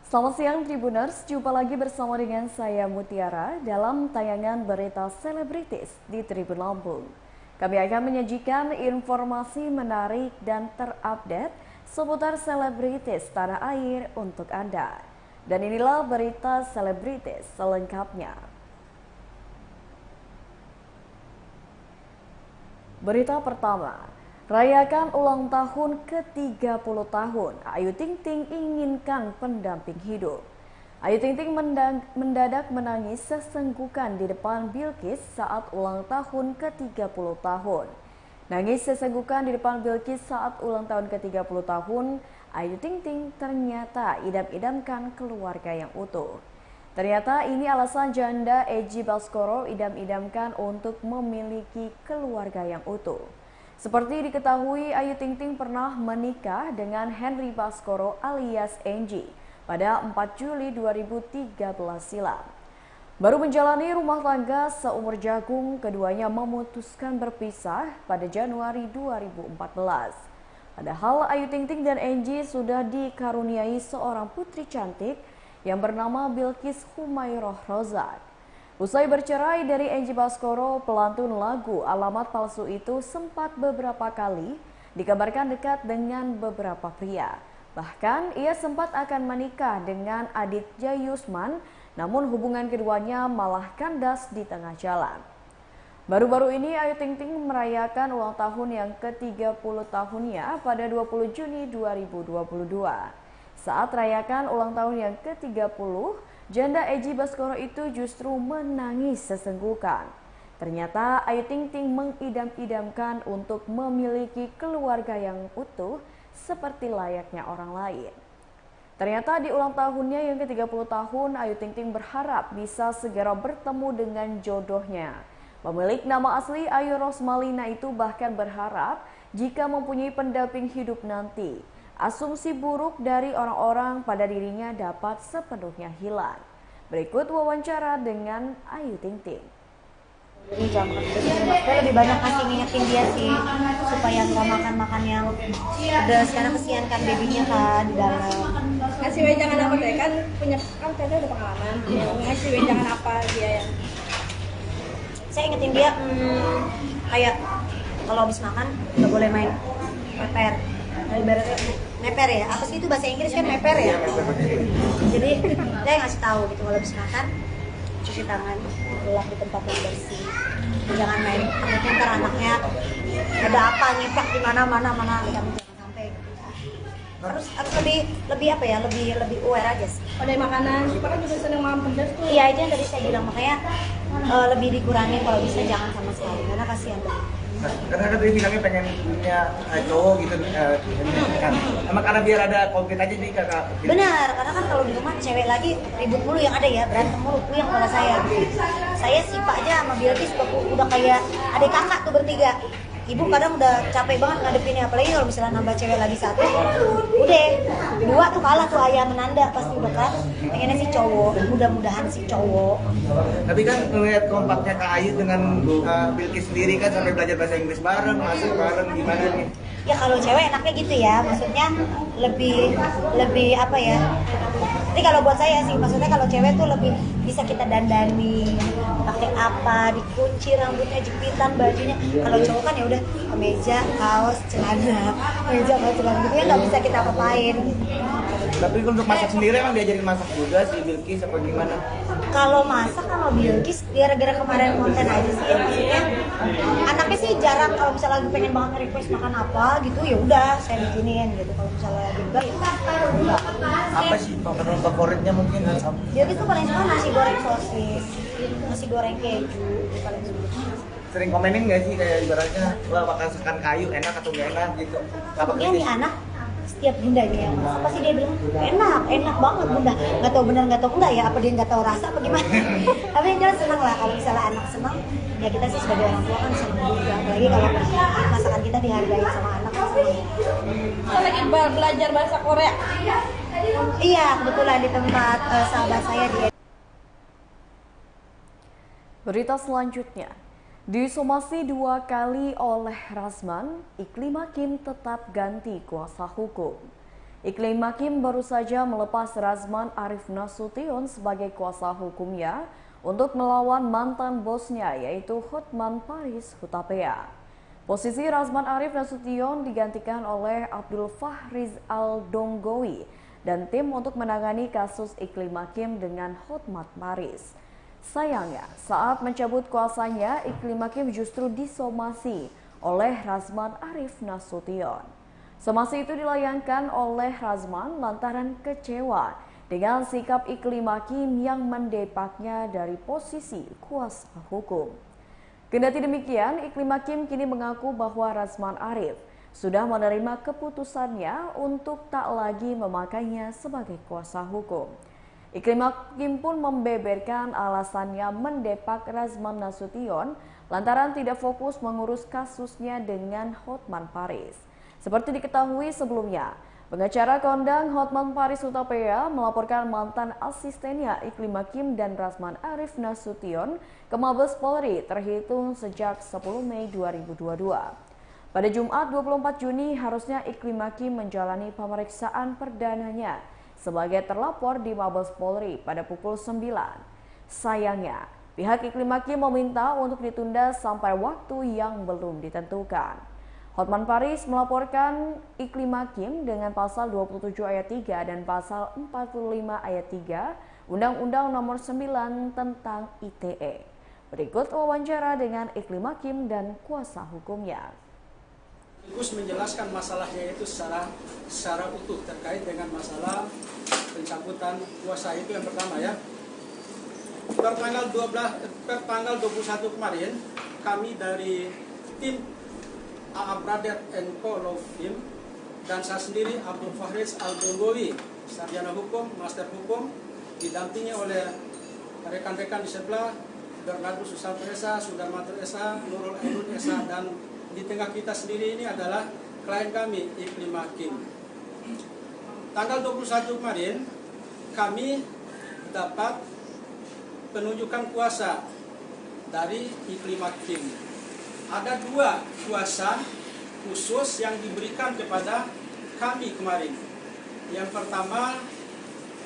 Selamat siang Tribuners, jumpa lagi bersama dengan saya Mutiara dalam tayangan berita selebritis di Tribun Lampung. Kami akan menyajikan informasi menarik dan terupdate seputar selebritis tanah air untuk Anda. Dan inilah berita selebritis selengkapnya. Berita pertama. Rayakan ulang tahun ke-30 tahun, Ayu Ting Ting inginkan pendamping hidup. Ayu Ting Ting mendadak menangis sesenggukan di depan Bilqis saat ulang tahun ke-30 tahun. Nangis sesenggukan di depan Bilqis saat ulang tahun ke-30 tahun, Ayu Ting Ting ternyata idam-idamkan keluarga yang utuh. Ternyata ini alasan janda Egy Baskoro idam-idamkan untuk memiliki keluarga yang utuh. Seperti diketahui, Ayu Ting Ting pernah menikah dengan Henry Baskoro alias Enji pada 4 Juli 2013 silam. Baru menjalani rumah tangga seumur jagung, keduanya memutuskan berpisah pada Januari 2014. Padahal Ayu Ting Ting dan Enji sudah dikaruniai seorang putri cantik yang bernama Bilqis Humairoh Rozak. Usai bercerai dari Egy Baskoro, pelantun lagu Alamat Palsu itu sempat beberapa kali dikabarkan dekat dengan beberapa pria. Bahkan ia sempat akan menikah dengan Aditya Yusman, namun hubungan keduanya malah kandas di tengah jalan. Baru-baru ini Ayu Ting Ting merayakan ulang tahun yang ke-30 tahunnya pada 20 Juni 2022. Saat rayakan ulang tahun yang ke-30, janda Egy Baskoro itu justru menangis sesenggukan. Ternyata Ayu Ting Ting mengidam-idamkan untuk memiliki keluarga yang utuh seperti layaknya orang lain. Ternyata di ulang tahunnya yang ke-30 tahun, Ayu Ting Ting berharap bisa segera bertemu dengan jodohnya. Pemilik nama asli Ayu Rosmalina itu bahkan berharap jika mempunyai pendamping hidup nanti, asumsi buruk dari orang-orang pada dirinya dapat sepenuhnya hilang. Berikut wawancara dengan Ayu Ting Ting. Jadi jam kerja lebih banyak kasih ngingetin dia sih supaya nggak makan yang pedas karena kesian kan babynya kan di dalam. Ngasih wejangan apa deh, kan Tete udah pengalaman. Ngasih wejangan apa dia yang Saya ingetin dia kayak kalau habis makan nggak boleh main meper. Ibaratnya meper ya, apa sih itu bahasa Inggris kan meper ya. Jadi saya ngasih tahu gitu kalau habis makan cuci tangan, gelap di tempat yang bersih, jangan main takutnya ntar anaknya ada apa nyepak di mana jangan sampai gitu. Harus lebih apa ya, lebih aware aja sih. pada makanan, Sipa kan juga seneng makan pedas tuh. Iya, itu yang tadi saya bilang, makanya lebih dikurangi kalau bisa, jangan sama sekali karena kasihan banget. Nah, karena kan tadi bilangnya pengen punya cowok gitu kan. Emang karena biar ada konflik aja nih kakak. Benar, karena kan kalau di rumah cewek lagi ribut mulu yang ada ya, berantem mulu, puyeng pada saya. Saya Sipa aja sama Bilqis udah kayak adik kakak tuh bertiga. Ibu kadang udah capek banget ngadepinnya, apalagi kalau misalnya nambah cewek lagi satu, udah dua tuh kalah tuh ayah menanda pasti udah kan. Pengennya sih cowok, mudah-mudahan sih cowok. Tapi kan ngeliat kompaknya Kak Ayu dengan Bilqis sendiri kan sampai belajar bahasa Inggris bareng, masuk bareng, gimana nih? Ya kalau cewek enaknya gitu ya, maksudnya lebih apa ya? Jadi kalau buat saya sih, maksudnya kalau cewek tuh lebih bisa kita dandani, pakai apa, dikunci rambutnya, jepitan, bajunya. Kalau cowok kan ya udah kemeja, kaos, celana, kemeja, kaos, celana gitu ya nggak bisa kita apain. Tapi untuk masak sendiri emang diajarin masak juga sih Bilqis apa gimana? Kalau masak sama Bilqis gara-gara kemarin konten aja sih ya, maksudnya anaknya sih jarang kalau misalnya lagi pengen banget request makan apa gitu ya udah saya bikinin gitu. Kalau misalnya lagi enggak ya enggak. Apa sih makanan favoritnya mungkin? Bilqis tuh paling suka nasi goreng sosis, nasi goreng keju paling suka. Sering komenin nggak sih kayak ibaratnya wah masakan kayu enak atau nggak enak gitu? Apa Ya nih anak setiap bundanya yang masak pasti dia bilang enak banget bunda, nggak tahu benar nggak tahu enggak ya, apa dia nggak tahu rasa apa gimana. Tapi yang jelas senang lah kalau misalnya anak senang ya, kita sih sebagai orang tua kan senang juga, apalagi kalau masakan kita dihargai sama anak kan senang. Kita lagi belajar bahasa Korea. Iya, kebetulan di tempat sahabat saya dia. Berita selanjutnya. Disomasi 2 kali oleh Rasman, Iklim Hakim tetap ganti kuasa hukum. Iklim Hakim baru saja melepas Razman Arif Nasution sebagai kuasa hukumnya untuk melawan mantan bosnya yaitu Hotman Paris Hutapea. Posisi Razman Arif Nasution digantikan oleh Abdul Fahriz Al-Donggowi dan tim untuk menangani kasus Iklim Hakim dengan Hotman Paris. Sayangnya, saat mencabut kuasanya, Iklim Hakim justru disomasi oleh Razman Arif Nasution. Somasi itu dilayangkan oleh Razman lantaran kecewa dengan sikap Iklim Hakim yang mendepaknya dari posisi kuasa hukum. Kendati demikian, Iklim Hakim kini mengaku bahwa Razman Arif sudah menerima keputusannya untuk tak lagi memakainya sebagai kuasa hukum. Iklim Hakim pun membeberkan alasannya mendepak Razman Nasution lantaran tidak fokus mengurus kasusnya dengan Hotman Paris. Seperti diketahui sebelumnya, pengacara kondang Hotman Paris Hutapea melaporkan mantan asistennya Iklim Hakim dan Razman Arif Nasution ke Mabes Polri terhitung sejak 10 Mei 2022. Pada Jumat 24 Juni harusnya Iklim Hakim menjalani pemeriksaan perdananya sebagai terlapor di Mabes Polri pada pukul 9. Sayangnya, pihak Iklim Hakim meminta untuk ditunda sampai waktu yang belum ditentukan. Hotman Paris melaporkan Iklim Hakim dengan pasal 27 ayat 3 dan pasal 45 ayat 3 Undang-Undang Nomor 9 tentang ITE. Berikut wawancara dengan Iklim Hakim dan kuasa hukumnya. Sekaligus menjelaskan masalahnya itu secara utuh terkait dengan masalah pencabutan kuasa itu yang pertama ya. Per tanggal 21 kemarin kami dari tim AA Brother and Co Law Firm dan saya sendiri Abdul Fahriz Al-Donggowi, sarjana hukum, master hukum, didampingi oleh rekan-rekan di sebelah Bernardo Susanto Esa, Sudarmanto Esa, Nurul Ainun Esa, dan di tengah kita sendiri ini adalah klien kami, Iklim Hakim. Tanggal 21 kemarin kami dapat penunjukan kuasa dari Iklim Hakim. Ada 2 kuasa khusus yang diberikan kepada kami kemarin. Yang pertama,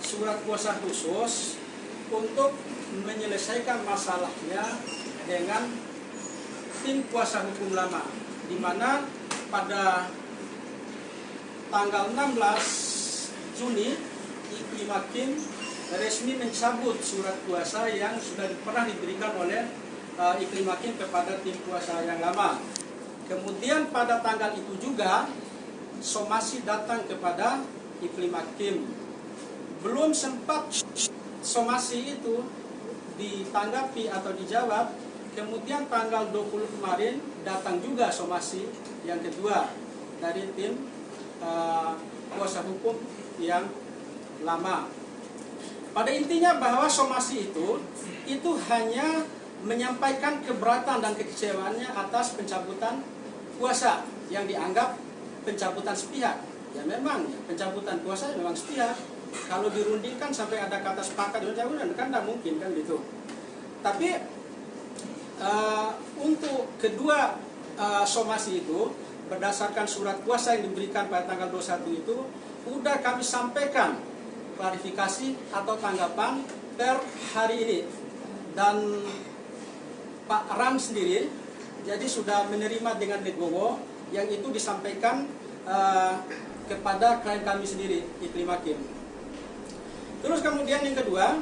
surat kuasa khusus untuk menyelesaikan masalahnya dengan tim kuasa hukum lama, di mana pada tanggal 16 Juni Iklim Hakim resmi mencabut surat kuasa yang sudah pernah diberikan oleh Iklim Hakim kepada tim kuasa yang lama. Kemudian pada tanggal itu juga somasi datang kepada Iklim Hakim. Belum sempat somasi itu ditanggapi atau dijawab, kemudian tanggal 20 kemarin datang juga somasi yang kedua dari tim kuasa hukum yang lama. Pada intinya bahwa somasi itu hanya menyampaikan keberatan dan kekecewaannya atas pencabutan kuasa yang dianggap pencabutan sepihak. Ya memang pencabutan kuasa memang sepihak. Kalau dirundingkan sampai ada kata sepakat pencabutan kan tidak mungkin kan gitu. Tapi untuk kedua somasi itu berdasarkan surat kuasa yang diberikan pada tanggal 21 itu sudah kami sampaikan klarifikasi atau tanggapan per hari ini, dan Pak Ram sendiri jadi sudah menerima dengan legowo yang itu disampaikan kepada klien kami sendiri, Iklim Hakim. Terus kemudian yang kedua,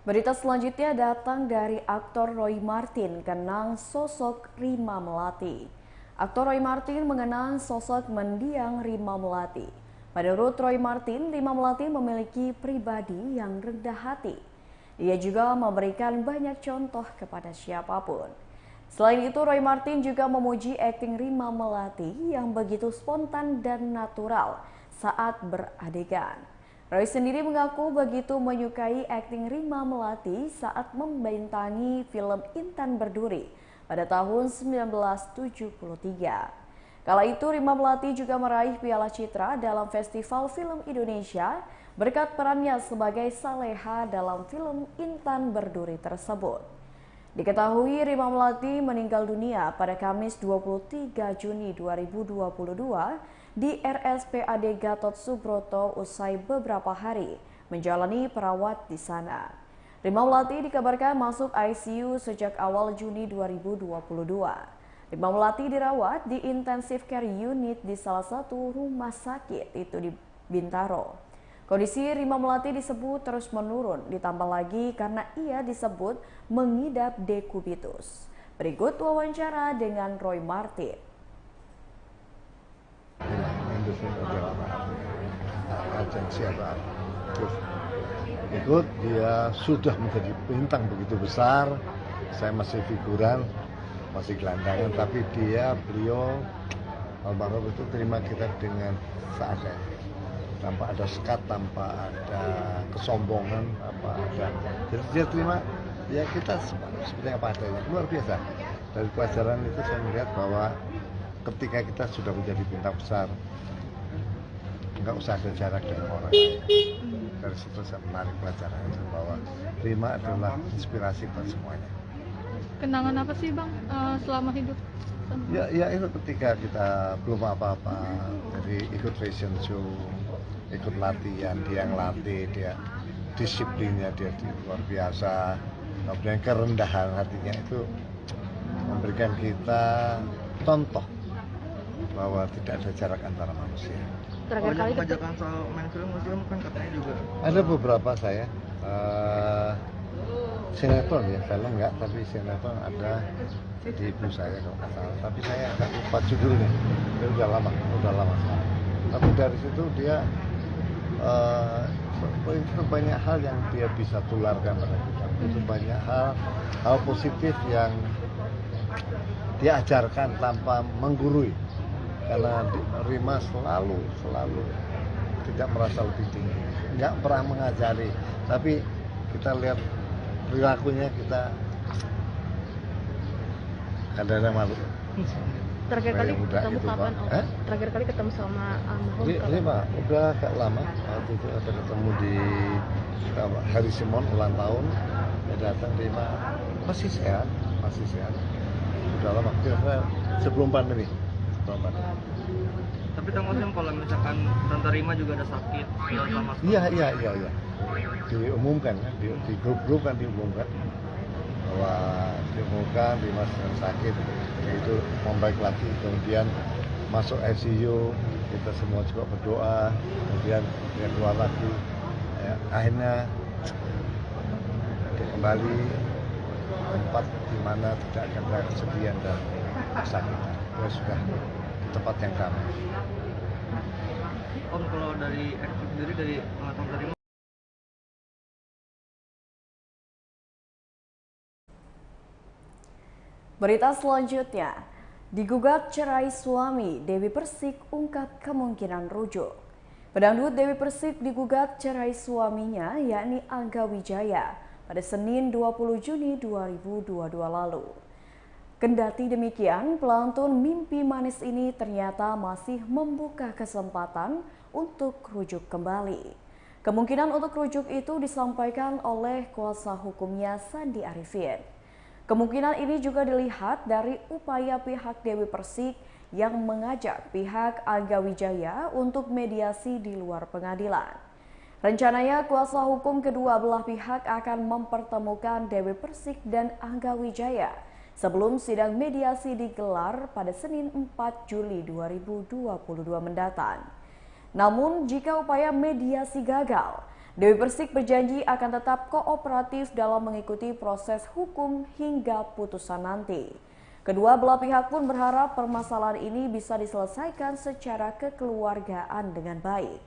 berita selanjutnya datang dari aktor Roy Marten kenang sosok Rima Melati. Aktor Roy Marten mengenang sosok mendiang Rima Melati. Menurut Roy Marten, Rima Melati memiliki pribadi yang rendah hati. Ia juga memberikan banyak contoh kepada siapapun. Selain itu, Roy Marten juga memuji akting Rima Melati yang begitu spontan dan natural saat beradegan. Roy sendiri mengaku begitu menyukai akting Rima Melati saat membintangi film Intan Berduri pada tahun 1973. Kala itu Rima Melati juga meraih Piala Citra dalam Festival Film Indonesia berkat perannya sebagai Saleha dalam film Intan Berduri tersebut. Diketahui Rima Melati meninggal dunia pada Kamis 23 Juni 2022 di RSPAD Gatot Subroto usai beberapa hari menjalani perawat di sana. Rima Melati dikabarkan masuk ICU sejak awal Juni 2022. Rima Melati dirawat di intensive care unit di salah satu rumah sakit itu di Bintaro. Kondisi Rima Melati disebut terus menurun, ditambah lagi karena ia disebut mengidap dekubitus. Berikut wawancara dengan Roy Martin. Ikut, dia sudah menjadi bintang begitu besar. Saya masih figuran, masih gelandangan, tapi beliau almarhum itu terima kita dengan seadanya. Tanpa ada sekat, tanpa ada kesombongan, jadi dia terima ya kita seperti apa adanya, luar biasa. Dari pelajaran itu saya melihat bahwa ketika kita sudah menjadi bintang besar, nggak usah ada jarak dengan orang. Dari situ saya menarik pelajaran itu bahwa Rima adalah inspirasi buat semuanya. Kenangan apa sih Bang selama hidup? Ya itu ketika kita belum apa-apa, jadi ikut fashion show, ikut latihan, dia ngelatih, dia disiplinnya dia luar biasa, kemudian kerendahan hatinya itu memberikan kita contoh bahwa tidak ada jarak antara manusia. Terakhir kali kebajakan soal main film kan katanya juga ada beberapa saya sinetron ya, film enggak, tapi sinetron ada di ibu saya kalau nggak salah, tapi saya agak lupa judulnya, itu udah lama sekali. Tapi dari situ dia itu banyak hal yang dia bisa tularkan pada kita, itu banyak hal positif yang dia ajarkan tanpa menggurui, karena Rima selalu tidak merasa lebih tinggi, nggak pernah mengajari, tapi kita lihat perilakunya kita kadang-kadang malu. Terakhir kali ketemu gitu, kapan? Terakhir kali ketemu sama almarhum Rima udah agak lama. Waktu itu ada ketemu di Hari Simon ulang tahun, dia datang. Rima masih sehat. Udah lama, kira-kira sebelum pandemi. Tapi Kang Osem, kalau misalkan Tante Rima juga ada sakit sama Iya. Diumumkan kan, di grup kan diumumkan bahwa Rima sedang sakit, yaitu membaik lagi, kemudian masuk ICU, kita semua juga berdoa, kemudian dia keluar lagi, ya, akhirnya dia kembali tempat di mana tidak akan ada kesedihan dan kesakitan. Dia sudah di tempat yang damai. Om, kalau dari aktif sendiri dari Tante Rima, Berita selanjutnya, digugat cerai suami, Dewi Persik ungkap kemungkinan rujuk. Pedangdut Dewi Persik digugat cerai suaminya yakni Angga Wijaya pada Senin 20 Juni 2022 lalu. Kendati demikian, pelantun Mimpi Manis ini ternyata masih membuka kesempatan untuk rujuk kembali. Kemungkinan untuk rujuk itu disampaikan oleh kuasa hukumnya Sandi Arifin. Kemungkinan ini juga dilihat dari upaya pihak Dewi Persik yang mengajak pihak Angga Wijaya untuk mediasi di luar pengadilan. Rencananya kuasa hukum kedua belah pihak akan mempertemukan Dewi Persik dan Angga Wijaya sebelum sidang mediasi digelar pada Senin 4 Juli 2022 mendatang. Namun jika upaya mediasi gagal, Dewi Persik berjanji akan tetap kooperatif dalam mengikuti proses hukum hingga putusan nanti. Kedua belah pihak pun berharap permasalahan ini bisa diselesaikan secara kekeluargaan dengan baik.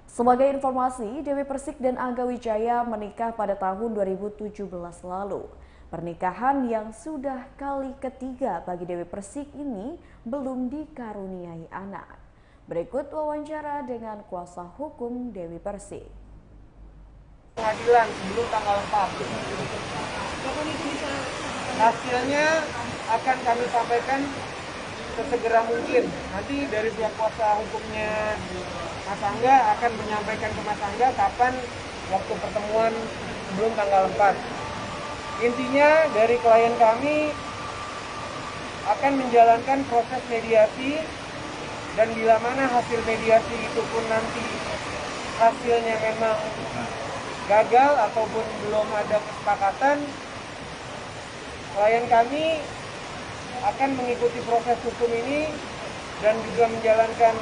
Sebagai informasi, Dewi Persik dan Angga Wijaya menikah pada tahun 2017 lalu. Pernikahan yang sudah kali ketiga bagi Dewi Persik ini belum dikaruniai anak. Berikut wawancara dengan kuasa hukum Dewi Persik. Pengadilan sebelum tanggal 4. Hasilnya akan kami sampaikan sesegera mungkin. Nanti dari pihak kuasa hukumnya Mas Angga akan menyampaikan ke Mas Angga kapan waktu pertemuan sebelum tanggal 4. Intinya dari klien kami akan menjalankan proses mediasi, dan bila mana hasil mediasi itu pun nanti hasilnya memang gagal ataupun belum ada kesepakatan, klien kami akan mengikuti proses hukum ini dan juga menjalankan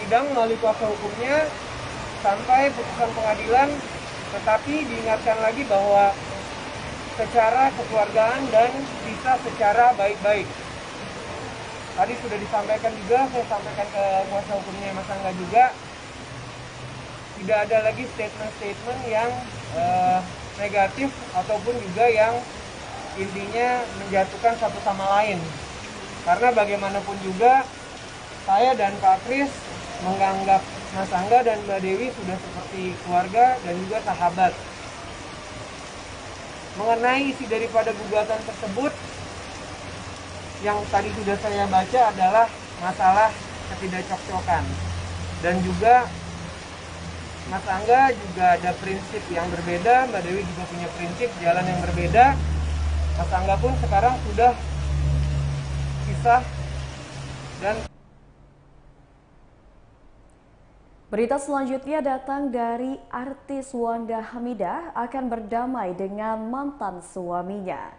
sidang melalui kuasa hukumnya sampai putusan pengadilan. Tetapi diingatkan lagi bahwa secara kekeluargaan dan bisa secara baik-baik. Tadi sudah disampaikan juga, saya sampaikan ke kuasa hukumnya Mas Angga juga, tidak ada lagi statement-statement yang negatif ataupun juga yang intinya menjatuhkan satu sama lain. Karena bagaimanapun juga saya dan Pak Kris menganggap Mas Angga dan Mbak Dewi sudah seperti keluarga dan juga sahabat. Mengenai isi daripada gugatan tersebut, yang tadi sudah saya baca adalah masalah ketidakcocokan. Dan juga Mas Angga juga ada prinsip yang berbeda, Mbak Dewi juga punya prinsip jalan yang berbeda. Mas Angga pun sekarang sudah pisah dan Berita selanjutnya datang dari artis Wanda Hamidah akan berdamai dengan mantan suaminya.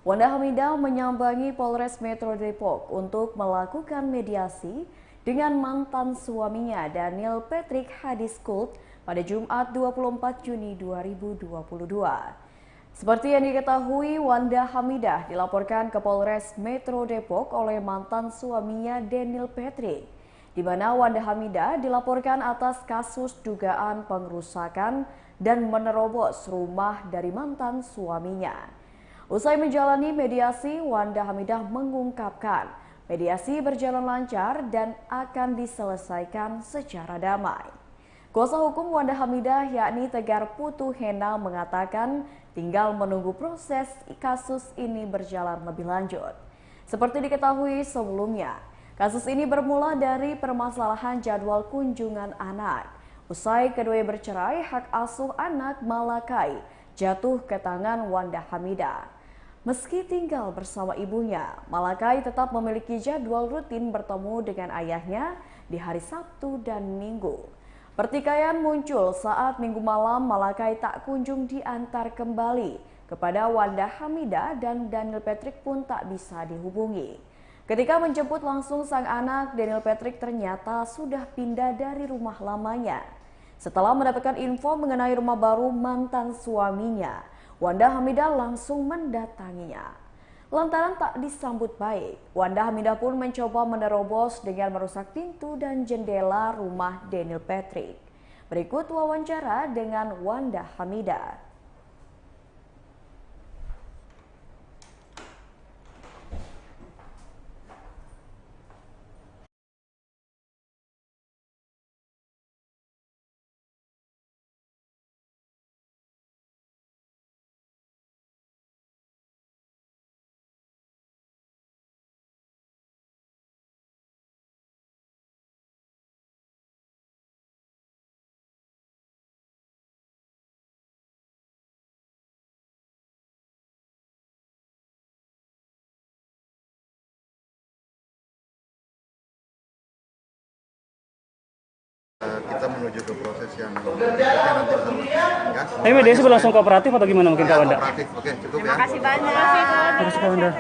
Wanda Hamidah menyambangi Polres Metro Depok untuk melakukan mediasi dengan mantan suaminya Daniel Patrick Hadiskult pada Jumat 24 Juni 2022. Seperti yang diketahui, Wanda Hamidah dilaporkan ke Polres Metro Depok oleh mantan suaminya Daniel Patrick, di mana Wanda Hamidah dilaporkan atas kasus dugaan pengerusakan dan menerobos rumah dari mantan suaminya. Usai menjalani mediasi, Wanda Hamidah mengungkapkan mediasi berjalan lancar dan akan diselesaikan secara damai. Kuasa hukum Wanda Hamidah yakni Tegar Putu Hena mengatakan tinggal menunggu proses kasus ini berjalan lebih lanjut. Seperti diketahui sebelumnya, kasus ini bermula dari permasalahan jadwal kunjungan anak. Usai keduanya bercerai, hak asuh anak Malakai jatuh ke tangan Wanda Hamidah. Meski tinggal bersama ibunya, Malakai tetap memiliki jadwal rutin bertemu dengan ayahnya di hari Sabtu dan Minggu. Pertikaian muncul saat Minggu malam Malakai tak kunjung diantar kembali kepada Wanda Hamidah dan Daniel Patrick pun tak bisa dihubungi. Ketika menjemput langsung sang anak, Daniel Patrick ternyata sudah pindah dari rumah lamanya. Setelah mendapatkan info mengenai rumah baru mantan suaminya, Wanda Hamidah langsung mendatanginya. Lantaran tak disambut baik, Wanda Hamidah pun mencoba menerobos dengan merusak pintu dan jendela rumah Daniel Patrick. Berikut wawancara dengan Wanda Hamidah. Kita menuju ke proses yang nanti bersama. Ya, tapi mediasi berlangsung kooperatif atau gimana mungkin Kak Wanda? Kooperatif, oke cukup ya. Terima kasih banyak. Terima kasih Kak Wanda.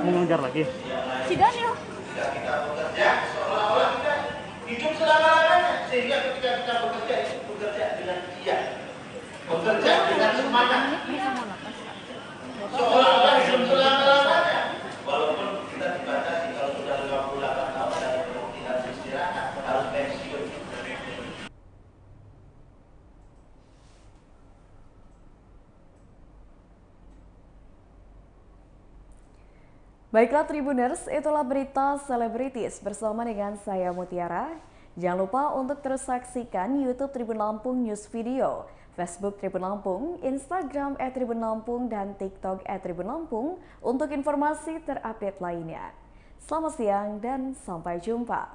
Mau ngejar lagi? Si Daniel. Hidup selama-lamanya sehingga ketika kita bekerja itu bekerja dengan dia, bekerja dengan semangat, seolah-olah hidup selama-lamanya. Walaupun kita dibatasi kalau sudah 58 tahun dari tidak istirahat harus pensiun. Baiklah Tribuners, itulah berita selebritis bersama dengan saya Mutiara. Jangan lupa untuk terus saksikan YouTube Tribun Lampung News Video, Facebook Tribun Lampung, Instagram @Tribun Lampung, dan TikTok @Tribun Lampung untuk informasi terupdate lainnya. Selamat siang dan sampai jumpa.